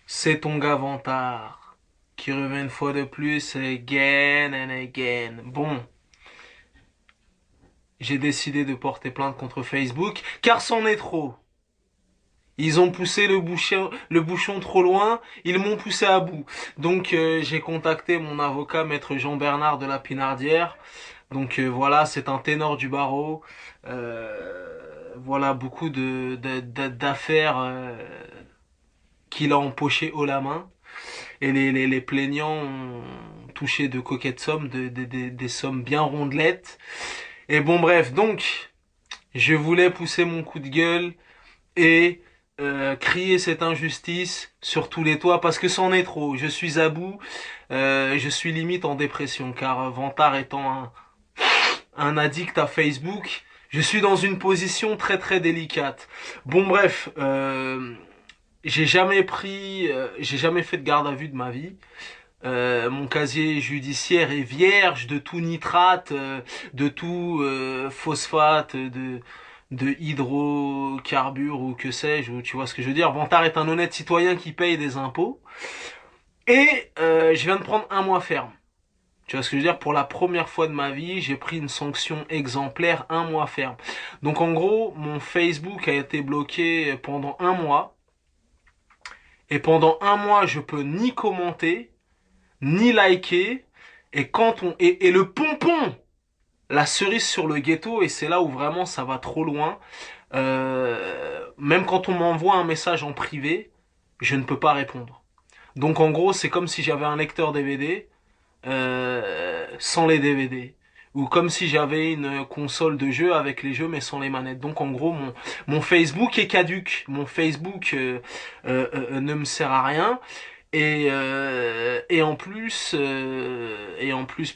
C'est ton gars Vantard qui revient une fois de plus, again and again. Bon, j'ai décidé de porter plainte contre Facebook, car c'en est trop. Ils ont poussé le bouchon trop loin, ils m'ont poussé à bout. Donc j'ai contacté mon avocat, maître Jean-Bernard de la Pinardière. Donc voilà, c'est un ténor du barreau. Voilà beaucoup d'affaires qu'il a empochées haut la main. Et les plaignants ont touché de coquettes sommes, des sommes bien rondelettes. Et bon bref, donc je voulais pousser mon coup de gueule et crier cette injustice sur tous les toits parce que c'en est trop. Je suis à bout, je suis limite en dépression car Vantard étant un addict à Facebook, je suis dans une position très très délicate. Bon bref, j'ai jamais fait de garde à vue de ma vie. Mon casier judiciaire est vierge de tout nitrate, de tout phosphate, de hydrocarbures ou que sais-je, ou tu vois ce que je veux dire. Vantard est un honnête citoyen qui paye des impôts. Et je viens de prendre un mois ferme. Tu vois ce que je veux dire? Pour la première fois de ma vie, j'ai pris une sanction exemplaire, un mois ferme. Donc en gros, mon Facebook a été bloqué pendant un mois. Et pendant un mois, je peux ni commenter, ni liker. Et le pompon, la cerise sur le ghetto, et c'est là où vraiment ça va trop loin. Même quand on m'envoie un message en privé, je ne peux pas répondre. Donc en gros, c'est comme si j'avais un lecteur DVD sans les DVD. Ou comme si j'avais une console de jeu avec les jeux mais sans les manettes. Donc en gros, mon Facebook est caduque. Mon Facebook ne me sert à rien. Et en plus,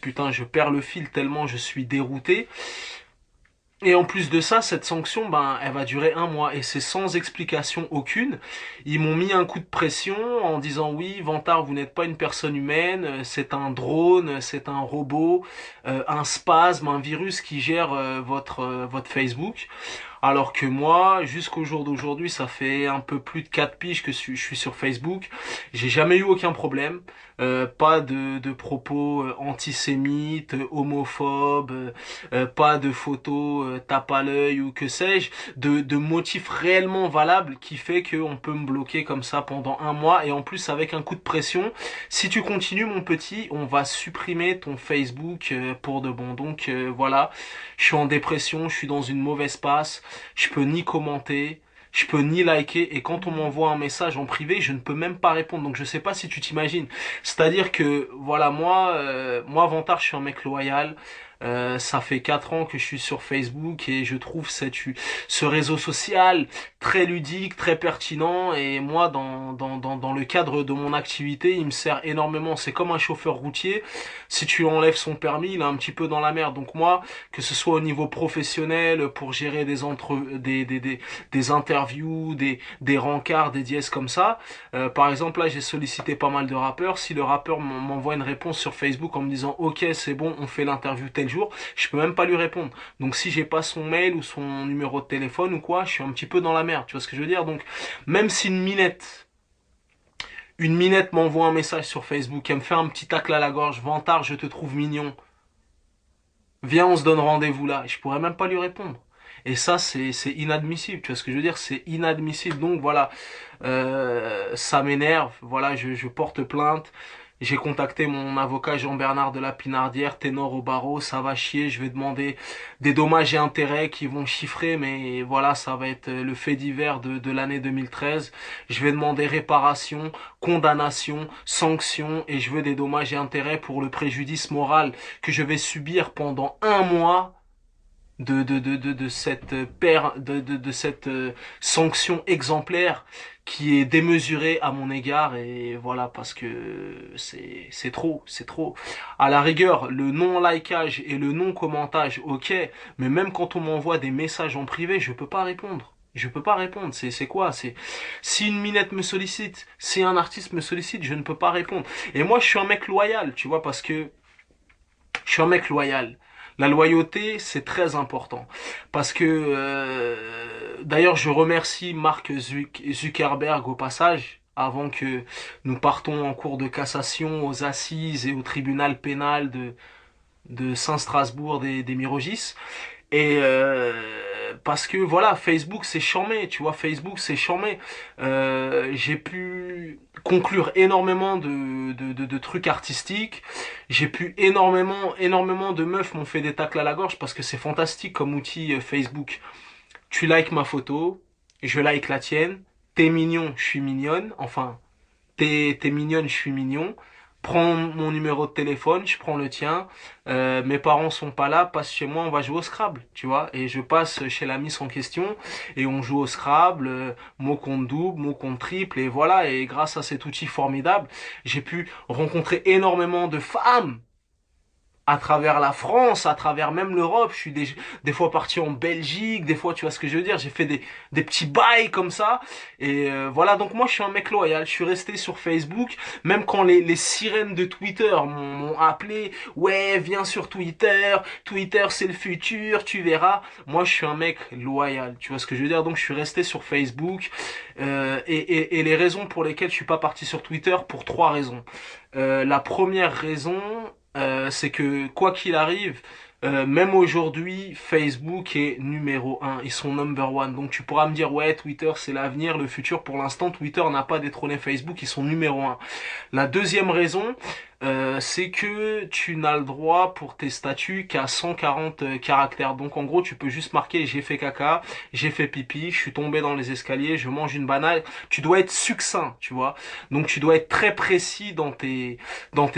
putain, je perds le fil tellement je suis dérouté. Et en plus de ça, cette sanction, ben, elle va durer un mois et c'est sans explication aucune. Ils m'ont mis un coup de pression en disant oui, Vantard, vous n'êtes pas une personne humaine, c'est un drone, c'est un robot, un spasme, un virus qui gère votre Facebook. Alors que moi, jusqu'au jour d'aujourd'hui, ça fait un peu plus de 4 piges que je suis sur Facebook. J'ai jamais eu aucun problème. Pas de propos antisémites, homophobes, pas de photos tape à l'œil ou que sais-je, de motifs réellement valables qui fait qu'on peut me bloquer comme ça pendant un mois et en plus avec un coup de pression. Si tu continues mon petit, on va supprimer ton Facebook pour de bon. Donc voilà, je suis en dépression, je suis dans une mauvaise passe, je peux ni commenter, je peux ni liker et quand on m'envoie un message en privé, je ne peux même pas répondre. Donc je sais pas si tu t'imagines. C'est-à-dire que voilà, moi Vantard, je suis un mec loyal. Ça fait 4 ans que je suis sur Facebook et je trouve ce réseau social très ludique, très pertinent et moi dans le cadre de mon activité, il me sert énormément. C'est comme un chauffeur routier. Si tu enlèves son permis, il est un petit peu dans la merde. Donc moi, que ce soit au niveau professionnel, pour gérer des interviews, des rencarts, des dièses comme ça. Par exemple, là, j'ai sollicité pas mal de rappeurs. Si le rappeur m'envoie une réponse sur Facebook en me disant OK, c'est bon, on fait l'interview tel jour, je peux même pas lui répondre. Donc si j'ai pas son mail ou son numéro de téléphone ou quoi, je suis un petit peu dans la merde. Tu vois ce que je veux dire? Donc même si une minette m'envoie un message sur Facebook, elle me fait un petit tacle à la gorge, Vantard, je te trouve mignon. Viens, on se donne rendez-vous là. Et je pourrais même pas lui répondre. Et ça, c'est inadmissible. Tu vois ce que je veux dire? C'est inadmissible. Donc voilà, ça m'énerve. Voilà, je porte plainte. J'ai contacté mon avocat Jean-Bernard de la Pinardière, ténor au barreau. Ça va chier. Je vais demander des dommages et intérêts qui vont chiffrer, mais voilà, ça va être le fait divers de l'année 2013. Je vais demander réparation, condamnation, sanction, et je veux des dommages et intérêts pour le préjudice moral que je vais subir pendant un mois de cette de cette sanction exemplaire qui est démesurée à mon égard et voilà parce que c'est trop à la rigueur le non likeage et le non commentage ok mais même quand on m'envoie des messages en privé je peux pas répondre. Je peux pas répondre, c'est quoi? C'est si une minette me sollicite, si un artiste me sollicite, je ne peux pas répondre. Et moi je suis un mec loyal, tu vois, parce que je suis un mec loyal. La loyauté, c'est très important. Parce que, d'ailleurs, je remercie Mark Zuckerberg au passage. avant que nous partons en cours de cassation aux assises et au tribunal pénal de Saint-Strasbourg des Mirogis. Et parce que voilà, Facebook c'est charmé, tu vois, Facebook c'est charmé. J'ai pu conclure énormément de trucs artistiques. J'ai pu énormément de meufs m'ont fait des tacles à la gorge parce que c'est fantastique comme outil Facebook. Tu likes ma photo, je like la tienne. T'es mignon, je suis mignonne. Enfin, t'es mignonne, je suis mignon. Prends mon numéro de téléphone, je prends le tien. Mes parents sont pas là, passe chez moi, on va jouer au Scrabble, tu vois. Et je passe chez la miss en question et on joue au Scrabble, mot contre double, mot contre triple, et voilà. Et grâce à cet outil formidable, j'ai pu rencontrer énormément de femmes à travers la France, à travers même l'Europe. Je suis des fois parti en Belgique, des fois, tu vois ce que je veux dire, j'ai fait des petits bails comme ça. Et voilà, donc moi je suis un mec loyal, je suis resté sur Facebook, même quand les sirènes de Twitter m'ont appelé, ouais, viens sur Twitter, Twitter c'est le futur, tu verras. Moi je suis un mec loyal, tu vois ce que je veux dire, donc je suis resté sur Facebook. Et les raisons pour lesquelles je suis pas parti sur Twitter, pour trois raisons. La première raison, c'est que quoi qu'il arrive, même aujourd'hui, Facebook est numéro un. Ils sont number one. Donc tu pourras me dire, ouais, Twitter c'est l'avenir, le futur. Pour l'instant, Twitter n'a pas détrôné Facebook. Ils sont numéro un. La deuxième raison, c'est que tu n'as le droit pour tes statuts qu'à 140 caractères. Donc en gros, tu peux juste marquer j'ai fait caca, j'ai fait pipi, je suis tombé dans les escaliers, je mange une banane. Tu dois être succinct, tu vois. Donc tu dois être très précis dans tes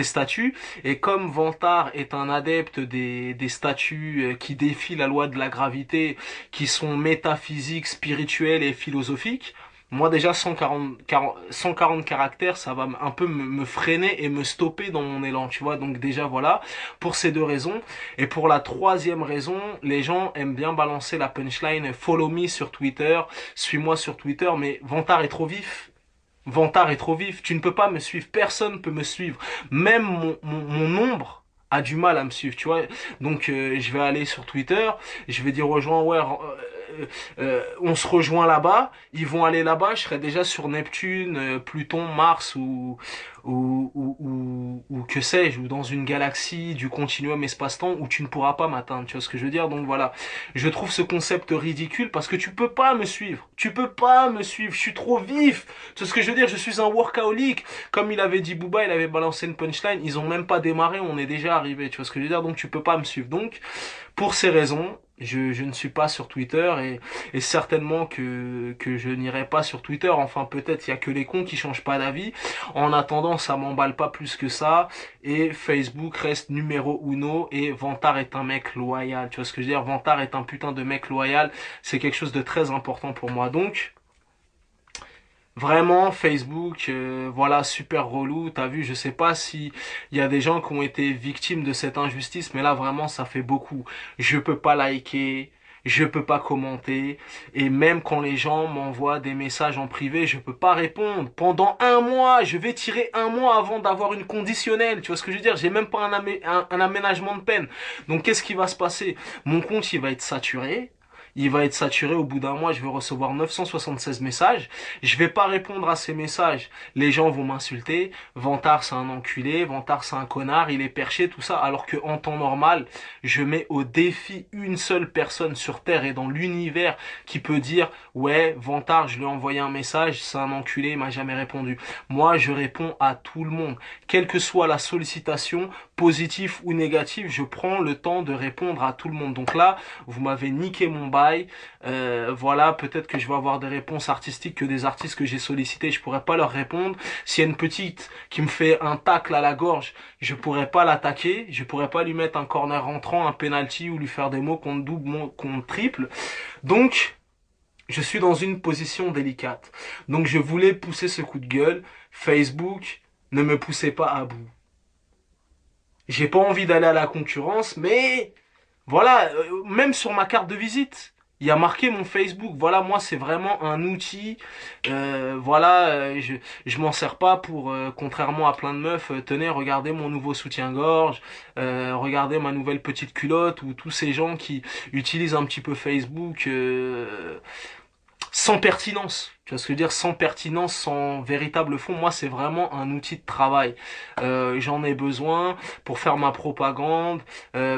statuts. Et comme Vantard est un adepte des statuts qui défient la loi de la gravité, qui sont métaphysiques, spirituels et philosophiques, moi déjà 140 caractères, ça va un peu me freiner et me stopper dans mon élan, tu vois. Donc déjà voilà, pour ces deux raisons. Et pour la troisième raison, les gens aiment bien balancer la punchline follow me sur Twitter, suis-moi sur Twitter, mais Vantard est trop vif. Vantard est trop vif, tu ne peux pas me suivre, personne ne peut me suivre. Même mon ombre a du mal à me suivre, tu vois. Donc je vais aller sur Twitter, je vais dire aux gens, ouais, on se rejoint là-bas, ils vont aller là-bas, je serai déjà sur Neptune, Pluton, Mars ou que sais-je, ou dans une galaxie du continuum espace-temps où tu ne pourras pas m'atteindre, tu vois ce que je veux dire? Donc voilà, je trouve ce concept ridicule parce que tu peux pas me suivre, tu peux pas me suivre, je suis trop vif, tu vois ce que je veux dire? Je suis un workaholic, comme il avait dit Booba, il avait balancé une punchline, ils ont même pas démarré, on est déjà arrivé, tu vois ce que je veux dire? Donc tu peux pas me suivre, donc pour ces raisons, je ne suis pas sur Twitter et certainement que je n'irai pas sur Twitter. Enfin, peut-être il y a que les cons qui changent pas d'avis. En attendant, ça m'emballe pas plus que ça. Et Facebook reste numéro uno et Vantard est un mec loyal. Tu vois ce que je veux dire? Vantard est un putain de mec loyal. C'est quelque chose de très important pour moi. Donc, vraiment, Facebook, voilà, super relou. T'as vu, je sais pas si il y a des gens qui ont été victimes de cette injustice, mais là vraiment, ça fait beaucoup. Je peux pas liker, je peux pas commenter, et même quand les gens m'envoient des messages en privé, je peux pas répondre. Pendant un mois, je vais tirer un mois avant d'avoir une conditionnelle. Tu vois ce que je veux dire? J'ai même pas un aménagement de peine. Donc, qu'est-ce qui va se passer? Mon compte, il va être saturé. Il va être saturé au bout d'un mois, je vais recevoir 976 messages. Je vais pas répondre à ces messages. Les gens vont m'insulter. Vantard, c'est un enculé. Vantard, c'est un connard. Il est perché, tout ça. Alors que en temps normal, je mets au défi une seule personne sur Terre et dans l'univers qui peut dire, ouais, Vantard, je lui ai envoyé un message, c'est un enculé, il m'a jamais répondu. Moi, je réponds à tout le monde. Quelle que soit la sollicitation, positive ou négative, je prends le temps de répondre à tout le monde. Donc là, vous m'avez niqué mon bail. Voilà, peut-être que je vais avoir des réponses artistiques que des artistes que j'ai sollicités, je pourrais pas leur répondre. S'il y a une petite qui me fait un tacle à la gorge, je pourrais pas l'attaquer, je pourrais pas lui mettre un corner rentrant, un penalty ou lui faire des mots contre double, mots contre triple. Donc, je suis dans une position délicate. Donc, je voulais pousser ce coup de gueule. Facebook, ne me poussez pas à bout. J'ai pas envie d'aller à la concurrence, mais voilà, même sur ma carte de visite, il y a marqué mon Facebook. Voilà, moi, c'est vraiment un outil. Voilà, je m'en sers pas pour, contrairement à plein de meufs, tenez, regardez mon nouveau soutien-gorge, regardez ma nouvelle petite culotte, ou tous ces gens qui utilisent un petit peu Facebook. sans pertinence. Tu vois ce que je veux dire? Sans pertinence, sans véritable fond. Moi, c'est vraiment un outil de travail. J'en ai besoin pour faire ma propagande,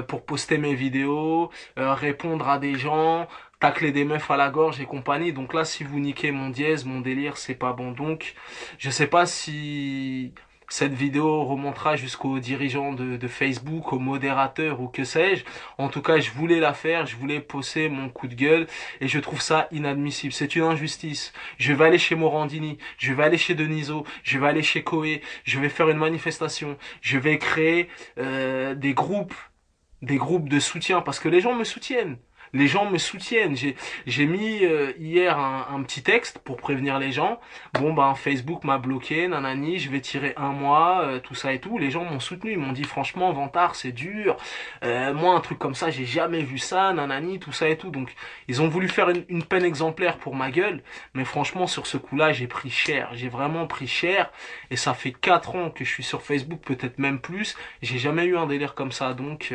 pour poster mes vidéos, répondre à des gens, tacler des meufs à la gorge et compagnie. Donc là, si vous niquez mon dièse, mon délire, c'est pas bon. Donc, je sais pas si cette vidéo remontera jusqu'aux dirigeants de Facebook, aux modérateurs ou que sais-je. En tout cas, je voulais la faire, je voulais poster mon coup de gueule et je trouve ça inadmissible. C'est une injustice. Je vais aller chez Morandini, je vais aller chez Deniso, je vais aller chez Koé, je vais faire une manifestation, je vais créer des groupes de soutien parce que les gens me soutiennent. Les gens me soutiennent. J'ai mis hier un petit texte pour prévenir les gens. Bon ben Facebook m'a bloqué, nanani, je vais tirer un mois, tout ça et tout. Les gens m'ont soutenu, ils m'ont dit franchement Vantard c'est dur. Moi un truc comme ça j'ai jamais vu ça, nanani, tout ça et tout. Donc ils ont voulu faire une peine exemplaire pour ma gueule, mais franchement sur ce coup-là j'ai pris cher. J'ai vraiment pris cher et ça fait 4 ans que je suis sur Facebook, peut-être même plus. J'ai jamais eu un délire comme ça, donc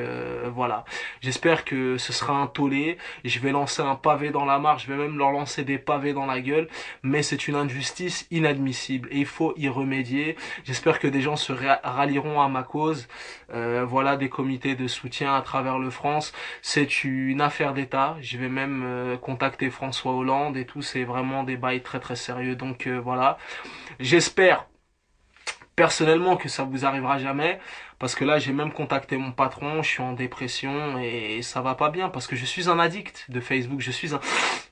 voilà. J'espère que ce sera un tollé. Je vais lancer un pavé dans la mare, je vais même leur lancer des pavés dans la gueule. Mais c'est une injustice inadmissible et il faut y remédier. J'espère que des gens se rallieront à ma cause. Voilà, des comités de soutien à travers le France. C'est une affaire d'État. Je vais même contacter François Hollande et tout. C'est vraiment des bails très très sérieux. Donc voilà. J'espère personnellement que ça vous arrivera jamais parce que là j'ai même contacté mon patron, je suis en dépression et ça va pas bien parce que je suis un addict de Facebook, je suis un,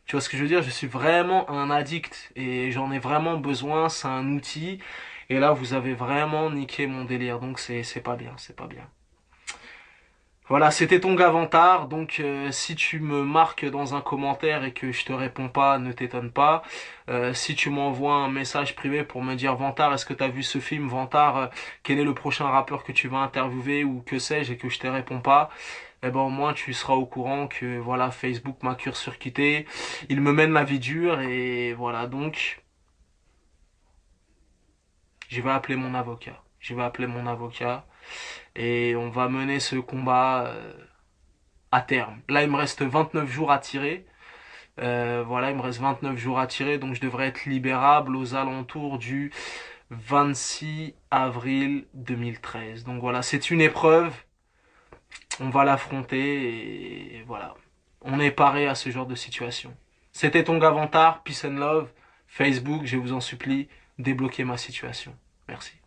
tu vois ce que je veux dire, je suis vraiment un addict et j'en ai vraiment besoin, c'est un outil et là vous avez vraiment niqué mon délire, donc c'est pas bien, c'est pas bien. Voilà, c'était ton gars Vantard, donc si tu me marques dans un commentaire et que je te réponds pas, ne t'étonne pas. Si tu m'envoies un message privé pour me dire Vantard, est-ce que t'as vu ce film Vantard, quel est le prochain rappeur que tu vas interviewer ou que sais-je et que je te réponds pas, eh ben au moins tu seras au courant que voilà Facebook m'a cursurquité, il me mène la vie dure et voilà donc je vais appeler mon avocat. Je vais appeler mon avocat et on va mener ce combat à terme. Là, il me reste 29 jours à tirer. Voilà, il me reste 29 jours à tirer, donc je devrais être libérable aux alentours du 26 avril 2013. Donc voilà, c'est une épreuve, on va l'affronter et voilà. On est paré à ce genre de situation. C'était ton Gavantard, peace and love, Facebook, je vous en supplie, débloquez ma situation. Merci.